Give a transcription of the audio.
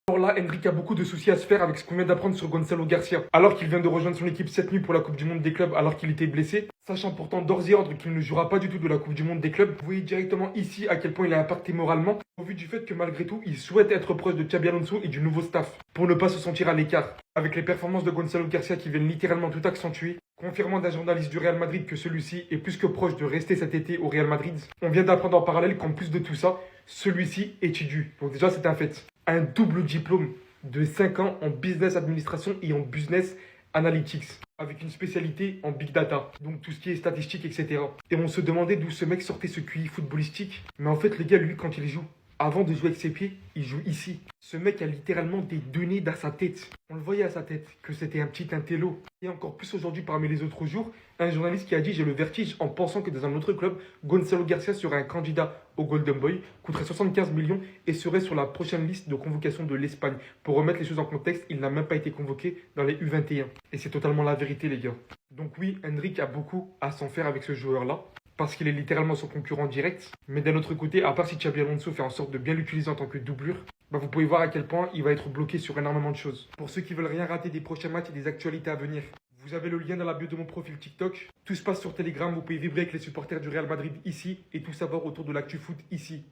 Alors là, Enrique a beaucoup de soucis à se faire avec ce qu'on vient d'apprendre sur Gonzalo Garcia. Alors qu'il vient de rejoindre son équipe cette nuit pour la Coupe du Monde des clubs alors qu'il était blessé, sachant pourtant d'ores et ordre qu'il ne jouera pas du tout de la Coupe du Monde des clubs, vous voyez directement ici à quel point il a impacté moralement, au vu du fait que malgré tout, il souhaite être proche de Xabi Alonso et du nouveau staff, pour ne pas se sentir à l'écart. Avec les performances de Gonzalo Garcia qui viennent littéralement tout accentuer, confirmant d'un journaliste du Real Madrid que celui-ci est plus que proche de rester cet été au Real Madrid, on vient d'apprendre en parallèle qu'en plus de tout ça, celui-ci étudie. Donc déjà c'est un fait. Un double diplôme de 5 ans en business administration et en business analytics, avec une spécialité en big data, donc tout ce qui est statistique, etc. Et on se demandait d'où ce mec sortait ce QI footballistique. Mais en fait, les gars, lui, quand il joue, avant de jouer avec ses pieds, il joue ici. Ce mec a littéralement des données dans sa tête. On le voyait à sa tête, que c'était un petit intello. Et encore plus aujourd'hui parmi les autres jours, un journaliste qui a dit « J'ai le vertige en pensant que dans un autre club, Gonzalo Garcia serait un candidat au Golden Boy, coûterait 75 millions et serait sur la prochaine liste de convocation de l'Espagne. » Pour remettre les choses en contexte, il n'a même pas été convoqué dans les U21. Et c'est totalement la vérité, les gars. Donc oui, Enrique a beaucoup à s'en faire avec ce joueur-là, parce qu'il est littéralement son concurrent direct. Mais d'un autre côté, à part si Xabi Alonso fait en sorte de bien l'utiliser en tant que doublure, vous pouvez voir à quel point il va être bloqué sur énormément de choses. Pour ceux qui veulent rien rater des prochains matchs et des actualités à venir, vous avez le lien dans la bio de mon profil TikTok. Tout se passe sur Telegram, vous pouvez vibrer avec les supporters du Real Madrid ici et tout savoir autour de l'actu foot ici.